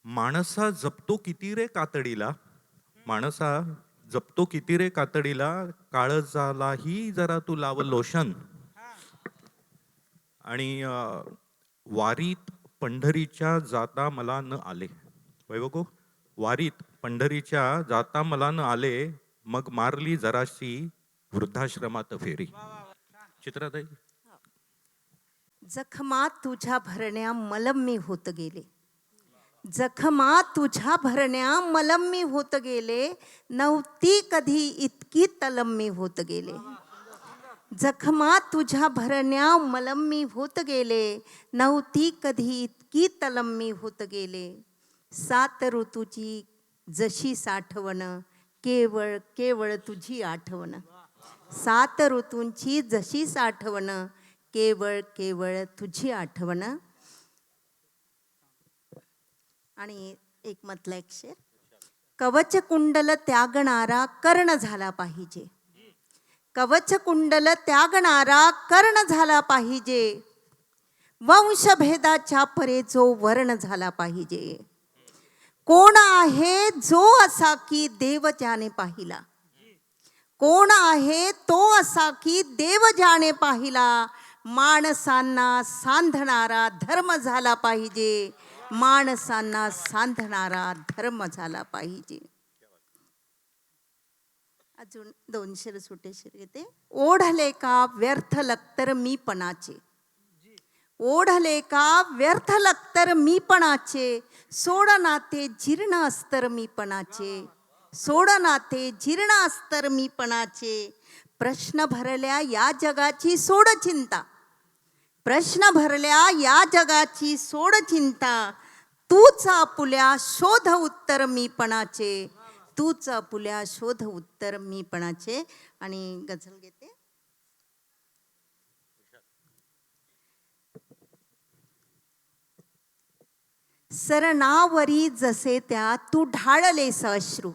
माणसा जपतो किती रे कातडीला, माणसा जपतो किती रे कातडीला, काळजालाही जरा तू लाव लोशन. आणि वारीत पंढरीच्या जाता मला न आले. वैभव, वारीत पंढरीच्या जाता मला न आले, मग मारली जराशी वृद्धाश्रमात फेरी. चित्राताई, जखमा तुझ्या भरण्या मलम मी होत गेले, जखमा तुझ्या भरण्या मलम मी होत गेले, नव्हती कधी इतकी तलम मी होत गेले. जखमा तुझ्या भरण्या मलम मी होत गेले, नव्हती कधी इतकी तलम मी होत गेले. सात ऋतूची जशी साठवण, केवळ केवळ तुझी आठवण. सात ऋतूंची जशी साठवण, केवळ केवळ तुझी आठवण. आणि एक मधला एक शेर. कवच कुंडल त्यागणारा कर्ण झाला पाहिजे, कवच कुंडल त्यागणारा कर्ण झाला पाहिजे, वंशभेदाच्या परे जो वर्ण झाला पाहिजे. कोण आहे जो असा की देव ज्याने पाहिला, कोण आहे तो असा की देव ज्याने पाहिला. माणसांना सांधणारा धर्म झाला पाहिजे, माणसांना सांधणारा धर्म झाला पाहिजे. अजून 2 शेर सुटे शेर येते. ओढले का व्यर्थ लक्तर मीपणाचे, ओढले का व्यर्थ लक्तर मीपणाचे, सोड नाते जीर्ण अस्तर मीपणाचे, सोड नाते जीर्ण अस्तर मीपणाचे. प्रश्न भरल्या या जगाची सोड चिंता, प्रश्न भरल्या या जगाची सोड चिंता, तूच आपुल्या शोध उत्तर मीपणाचे, तूच आपुल्या शोध उत्तर मीपणाचे. आणि गझल घेते. सरणावरी जसे त्या तू ढाळलेस अश्रू,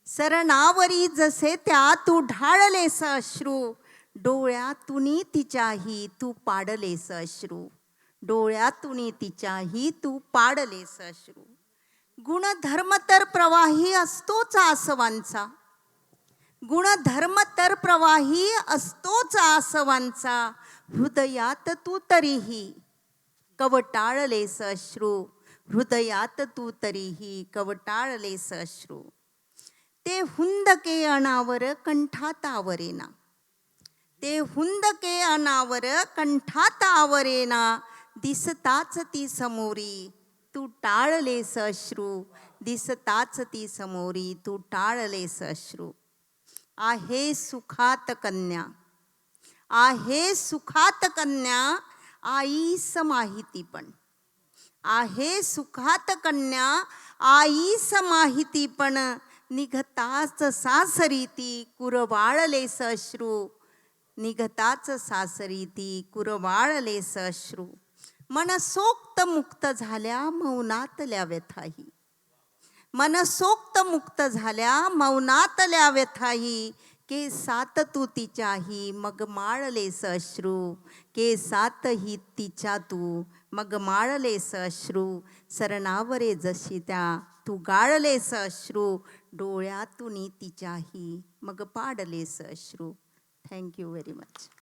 सरणावरी जसे त्या तू ढाळलेस अश्रू, डोळ्यातूनी तिच्याही तू पाडलेस अश्रू, डोळ्यातूनी तिच्याही तू पाडलेस अश्रू. गुणधर्म तर प्रवाही असतोच आसवांचा, गुणधर्म तर प्रवाही असतोच आसवांचा, हृदयात तू तरीही कवटाळलेस अश्रू, हृदयात तू तरीही कवटाळलेस अश्रू. ते हुंदके अनावर कंठात आवरेना, ते हुंदके अनावर कंठात आवरेना, दिसताच ती समोरी तू टाळलेस अश्रू, दिसताच ती समोरी तू टाळलेस अश्रू. आहे सुखात कन्या, आहे सुखात कन्या आईस माहिती पण, आहे सुखात कन्या आईस माहिती पण, निघताच सासरी ती कुरवाळलेस अश्रू, निघताच सासरी ती कुरवाळलेस अश्रू. मनसोक्त मुक्त झाल्या मौनातल्या व्यथाही, मनसोक्त मुक्त झाल्या मौनातल्या व्यथाही, केसात तू तिच्याही मग माळलेस अश्रू, केसात ही तिच्या तू मग माळलेस अश्रू. सरणावरे जशी त्या तू गाळलेस अश्रू, डोळ्यातून तिच्याही मग पाडलेस अश्रू. Thank you very much.